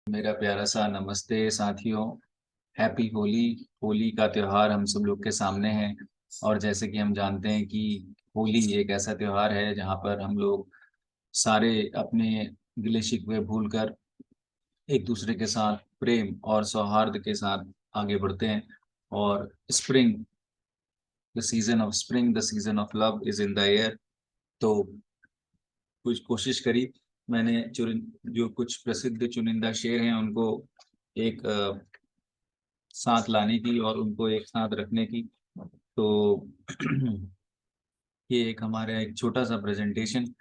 मेरा प्यारा सा नमस्ते साथियों। हैप्पी होली। होली का त्योहार हम सब लोग के सामने है। और जैसे कि हम जानते हैं कि होली एक ऐसा त्योहार है जहाँ पर हम लोग सारे अपने गिले शिकवे भूलकर एक दूसरे के साथ प्रेम और सौहार्द के साथ आगे बढ़ते हैं। और spring, the season of spring, the season of love is in the air. तो कुछ कोशिश करी मैंने जो कुछ प्रसिद्ध चुनिंदा शेर हैं उनको एक साथ लाने की और उनको एक साथ रखने की। तो ये एक हमारा एक छोटा सा प्रेजेंटेशन।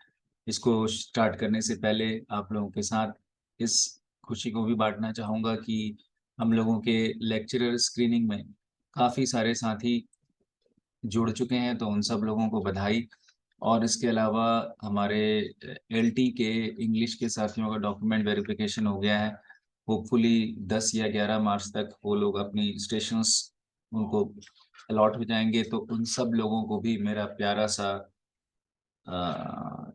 इसको स्टार्ट करने से पहले आप लोगों के साथ इस खुशी को भी बांटना चाहूँगा कि हम लोगों के लेक्चरर स्क्रीनिंग में काफ़ी सारे साथी जुड़ चुके हैं, तो उन सब लोगों को बधाई। और इसके अलावा हमारे एलटी के इंग्लिश के साथियों का डॉक्यूमेंट वेरिफिकेशन हो गया है। होपफुली 10 या 11 मार्च तक वो लोग अपनी स्टेशंस उनको अलॉट हो जाएंगे, तो उन सब लोगों को भी मेरा प्यारा सा अ,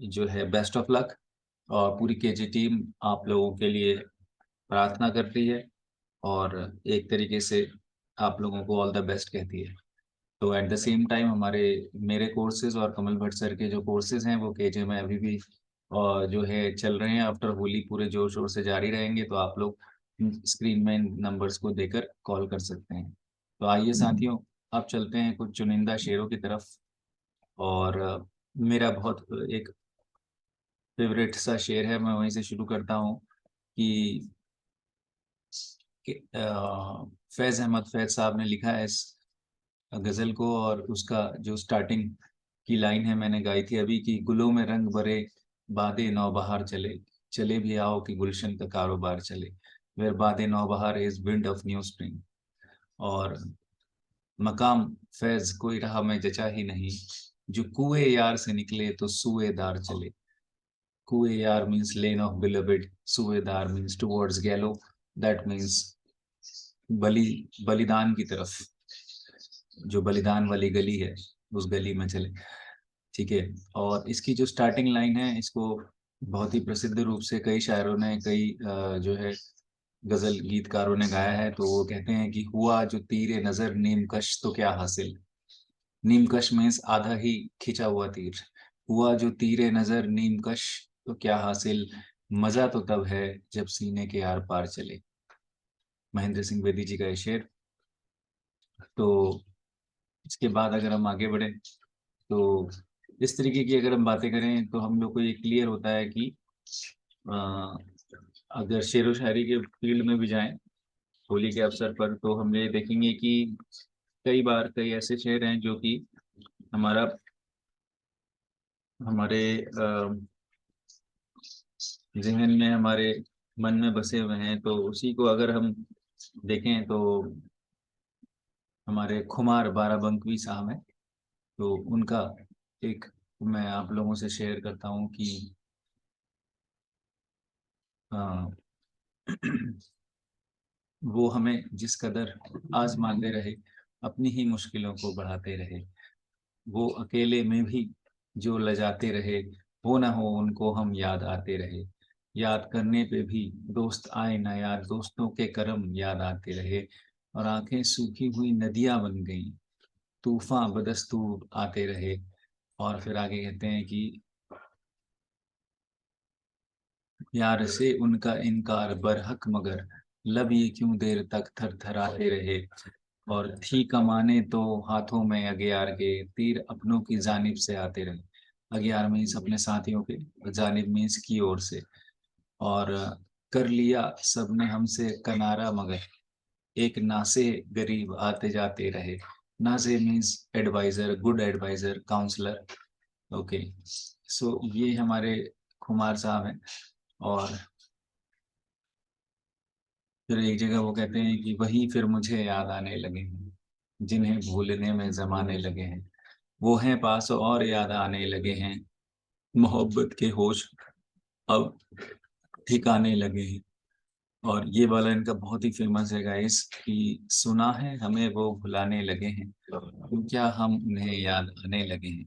जो है बेस्ट ऑफ लक। और पूरी केजी टीम आप लोगों के लिए प्रार्थना करती है और एक तरीके से आप लोगों को ऑल द बेस्ट कहती है। तो एट द सेम टाइम हमारे मेरे कोर्सेज और कमल भट्ट सर के जो कोर्सेज हैं वो केजे में अभी भी और जो है चल रहे हैं। आफ्टर होली पूरे जोर शोर से जारी रहेंगे, तो आप लोग स्क्रीन में नंबर्स को देकर कॉल कर सकते हैं। तो आइए साथियों, अब चलते हैं कुछ चुनिंदा शेरों की तरफ। और मेरा बहुत एक फेवरेट सा शेर है, मैं वहीं से शुरू करता हूँ कि फैज़ अहमद फैज़ साहब ने लिखा है इस गजल को। और उसका जो स्टार्टिंग की लाइन है मैंने गाई थी अभी कि गुलों में रंग भरे बादे नौबहार चले, चले भी आओ कि गुलशन का कारोबार चले। वेयर बादे Naubahar is wind of new spring. और मकाम फैज कोई राह में जचा ही नहीं, जो कुएं यार से निकले तो सुएदार चले। कुएं यार मीन्स लेन ऑफ बिलोवेड, सुएदार means towards gallows, that means बलि बलिदान की तरफ, जो बलिदान वाली गली है उस गली में चले। ठीक है। और इसकी जो स्टार्टिंग लाइन है इसको बहुत ही प्रसिद्ध रूप से कई शायरों ने, कई जो है गजल गीतकारों ने गाया है। तो वो कहते हैं कि हुआ जो तीरे नजर नीमकश तो क्या हासिल। नीमकश मीन्स आधा ही खिंचा हुआ तीर। हुआ जो तीरे नजर नीमकश तो क्या हासिल, मजा तो तब है जब सीने के आर पार चले। महेंद्र सिंह बेदी जी का ये शेर। तो इसके बाद अगर हम आगे बढ़े तो इस तरीके की अगर हम बातें करें तो हम लोग को ये क्लियर होता है कि अ, अगर शेर व शायरी के फील्ड में भी जाएं होली के अवसर पर, तो हम ये देखेंगे कि कई बार कई ऐसे शेर हैं जो कि हमारा हमारे जहन में, हमारे मन में बसे हुए हैं। तो उसी को अगर हम देखें तो हमारे खुमार बाराबंकवी साहब हैं। तो उनका एक मैं आप लोगों से शेयर करता हूँ कि अ, वो हमें जिस कदर आजमाते रहे, अपनी ही मुश्किलों को बढ़ाते रहे। वो अकेले में भी जो लजाते रहे, हो ना हो उनको हम याद आते रहे। याद करने पे भी दोस्त आए ना याद, दोस्तों के करम याद आते रहे। और आंखें सूखी हुई नदियां बन गईं, तूफान बदस्तूर आते रहे। और फिर आगे कहते हैं कि यार से उनका इनकार बरहक, मगर लब ये क्यों देर तक थर थराते रहे। और थी कमाने तो हाथों में अगियार के, तीर अपनों की जानिब से आते रहे। अगियार मीन्स अपने साथियों के, जानिब मीन्स की ओर से। और कर लिया सबने हमसे कनारा, मगर एक नासे गरीब आते जाते रहे। नासे means adviser, good adviser, counsellor. Okay. So ये हमारे कुमार साहब हैं। और फिर एक जगह वो कहते हैं कि वही फिर मुझे याद आने लगे हैं, जिन्हें भूलने में जमाने लगे हैं। वो हैं पास और याद आने लगे हैं, मोहब्बत के होश अब ठिकाने लगे हैं। और ये वाला इनका बहुत ही फेमस है गाइस कि सुना है हमें वो भुलाने लगे हैं, तो क्या हम उन्हें याद आने लगे हैं।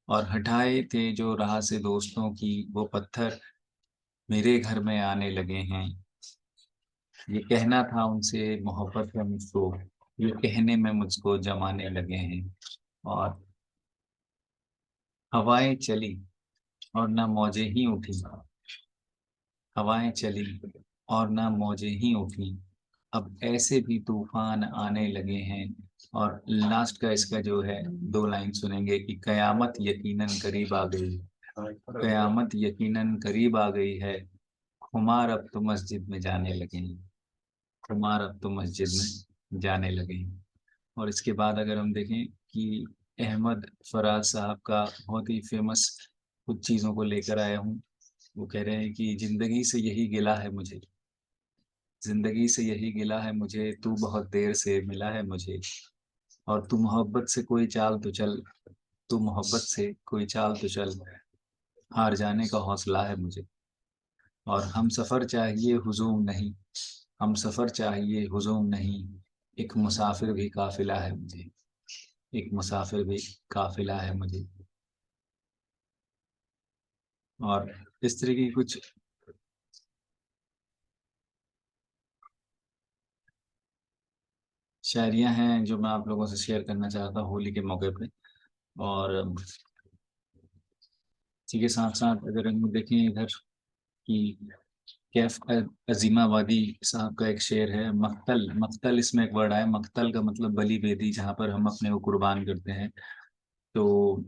और हटाए थे जो राह से दोस्तों की वो पत्थर, मेरे घर में आने लगे हैं। ये कहना था उनसे मोहब्बत है मुझको, ये कहने में मुझको जमाने लगे हैं। और हवाएं चली और ना मौजें ही उठी, हवाएं चली और ना मौजें ही उठी, अब ऐसे भी तूफान आने लगे हैं। और लास्ट का इसका जो है, दो लाइन सुनेंगे कि कयामत यकीनन करीब आ गई, कयामत यकीनन करीब आ गई है, खुमार अब तो मस्जिद में जाने लगे हैं, खुमार अब तो मस्जिद में जाने लगे हैं। और इसके बाद अगर हम देखें कि अहमद फराज साहब का बहुत ही फेमस कुछ चीज़ों को लेकर आया हूँ। वो कह रहे हैं कि जिंदगी से यही गिला है मुझे, जिंदगी से यही गिला है मुझे, तू बहुत देर से मिला है मुझे। और तू मोहब्बत से कोई चाल तो चल, तू मोहब्बत से कोई चाल तो चल, हार जाने का हौसला है मुझे। और हम सफ़र चाहिए हुजूम नहीं, हम सफ़र चाहिए हुजूम नहीं, एक मुसाफिर भी काफिला है मुझे, एक मुसाफिर भी काफिला है मुझे। और इस तरह की कुछ शायरियाँ हैं जो मैं आप लोगों से शेयर करना चाहता हूँ होली के मौके पे। और इसी के साथ साथ अगर हम देखें इधर कि कैफ अजीमाबादी साहब का एक शेर है, मक्तल, मक्तल इसमें एक वर्ड आया, मक्तल का मतलब बलि वेदी, जहाँ पर हम अपने को कुर्बान करते हैं। तो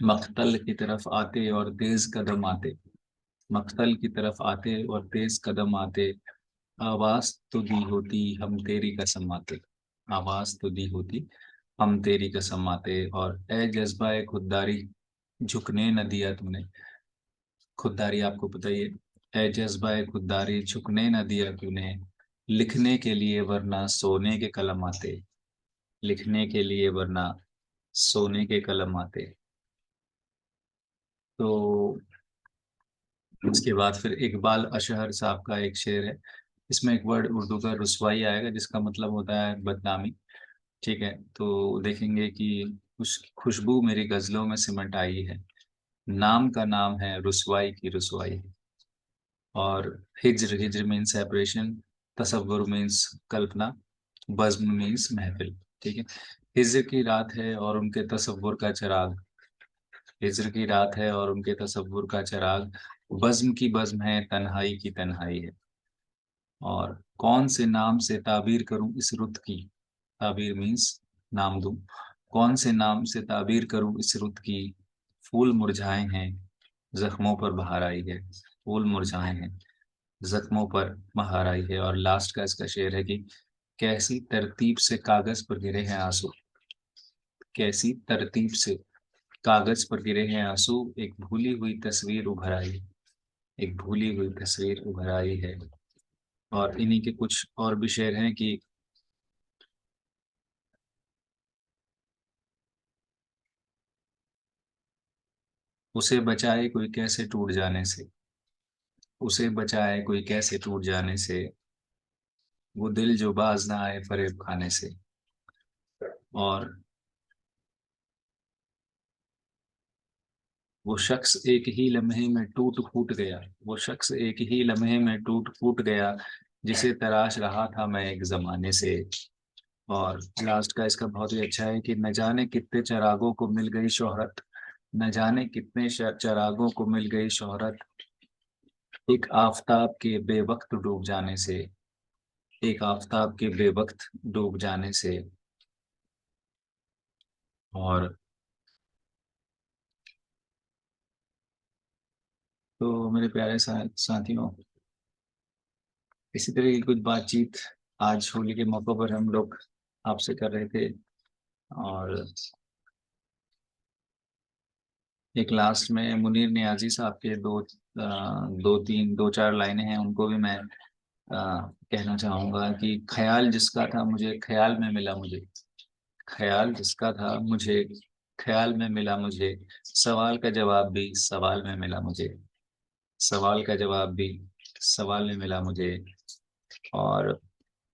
मक्तल की तरफ आते और तेज कदम आते, मक्तल की तरफ आते और तेज कदम आते, आवाज तो दी होती हम तेरी कसम आते, आवाज तो दी होती हम तेरी कसम आते। और ए जज्बा खुददारी झुकने न दिया तूने, खुददारी आपको पता ही है, ए जज्बा खुददारी झुकने न दिया तूने, लिखने के लिए वरना सोने के कलम आते, लिखने के लिए वरना सोने के कलम आते। तो इसके बाद फिर इकबाल अशहर साहब का एक शेर है, इसमें एक वर्ड उर्दू का रुसवाई आएगा जिसका मतलब होता है बदनामी। ठीक है, तो देखेंगे कि खुशबू मेरी गजलों में सिमट आई है, नाम का नाम है रुसवाई की रुसवाई। और हिज्र, हिज्र मीन्स सेपरेशन, तसव्वुर मीन्स कल्पना, बज़्म मीन्स महफिल। ठीक है, हिज्र की रात है और उनके तसव्वुर का चिराग, हिज्र की रात है और उनके तसव्वुर का चिराग, बज़्म की बज़्म है, तन्हाई की तन्हाई है। और कौन से नाम से ताबीर करूं इस रुत की, ताबीर मीन्स नाम दूं, कौन से नाम से ताबीर करूं इस रुत की, फूल मुरझाए हैं जख्मों पर बहार आई है, फूल मुरझाए हैं जख्मों पर बहार आई है। और लास्ट का इसका शेर है कि कैसी तरतीब से कागज पर गिरे हैं आंसू, कैसी तरतीब से कागज पर गिरे हैं आंसू, एक भूली हुई तस्वीर उभर आई, एक भूली हुई तस्वीर उभर आई है। और इन्हीं के कुछ और भी शेर हैं कि उसे बचाए कोई कैसे टूट जाने से, उसे बचाए कोई कैसे टूट जाने से, वो दिल जो बाज ना आए फरेब खाने से। और वो शख्स एक ही लम्हे में टूट फूट गया, वो शख्स एक ही लम्हे में टूट फूट गया, जिसे तराश रहा था मैं एक जमाने से। और लास्ट का इसका बहुत ही अच्छा है कि न जाने कितने चरागों को मिल गई शोहरत, न जाने कितने चरागों को मिल गई शोहरत, एक आफताब के बेवक्त डूब जाने से, एक आफताब के बेवक्त डूब जाने से। और तो मेरे प्यारे साथियों, इसी तरह की कुछ बातचीत आज होली के मौके पर हम लोग आपसे कर रहे थे। और एक लास्ट में मुनीर नियाजी साहब के दो चार लाइनें हैं, उनको भी मैं कहना चाहूंगा कि ख्याल जिसका था मुझे ख्याल में मिला मुझे, ख्याल जिसका था मुझे ख्याल में मिला मुझे, सवाल का जवाब भी सवाल में मिला मुझे, सवाल का जवाब भी सवाल में मिला मुझे। और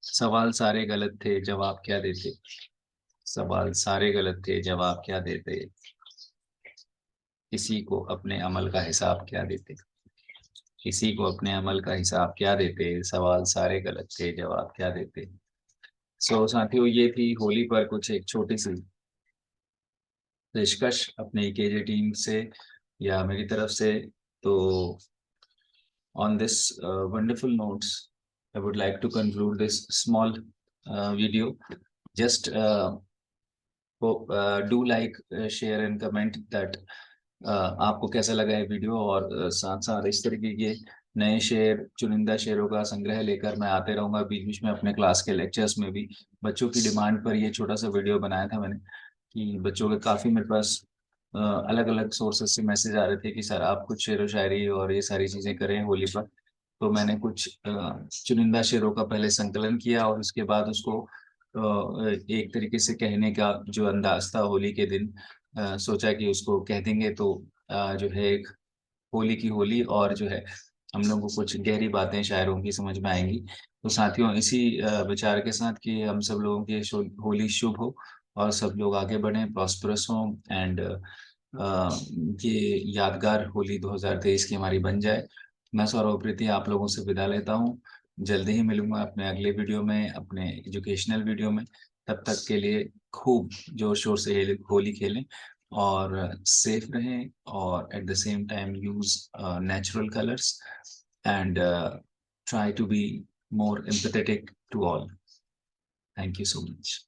सवाल सारे गलत थे जवाब क्या देते, सवाल सारे गलत थे जवाब क्या देते, किसी को अपने अमल का हिसाब क्या देते। किसी को अपने अमल का हिसाब क्या देते, सवाल सारे गलत थे, जवाब क्या देते। सो साथियों, ये थी होली पर कुछ एक छोटी सी पेशकश अपने केजे टीम से या मेरी तरफ से। तो on this wonderful notes, I would like to conclude this small video. Just do like, share and comment that आपको कैसा लगा ये वीडियो। और साथ साथ इस तरीके के नए शेर, चुनिंदा शेरों का संग्रह लेकर मैं आते रहूंगा बीच बीच में अपने क्लास के लेक्चर्स में भी। बच्चों की डिमांड पर ये छोटा सा वीडियो बनाया था मैंने, कि बच्चों के काफ़ी मेरे पास अलग अलग सोर्सेस से मैसेज आ रहे थे कि सर आप कुछ शेरो शायरी और ये सारी चीज़ें करें होली पर। तो मैंने कुछ चुनिंदा शेरों का पहले संकलन किया और उसके बाद उसको एक तरीके से कहने का जो अंदाज था होली के दिन, सोचा कि उसको कह देंगे तो जो है एक होली की होली और जो है हम लोगों को कुछ गहरी बातें शायरों की समझ में आएंगी। तो साथियों, इसी विचार के साथ कि हम सब लोगों की होली शुभ हो और सब लोग आगे बढ़ें, प्रॉस्परस हों, एंड ये यादगार होली 2023 की हमारी बन जाए। मैं सौरभ प्रीति आप लोगों से विदा लेता हूँ। जल्दी ही मिलूंगा अपने अगले वीडियो में, अपने एजुकेशनल वीडियो में। तब तक के लिए खूब जोर शोर से होली खेलें और सेफ रहें, और at the same time use natural colours and try to be more empathetic to all. Thank you so much.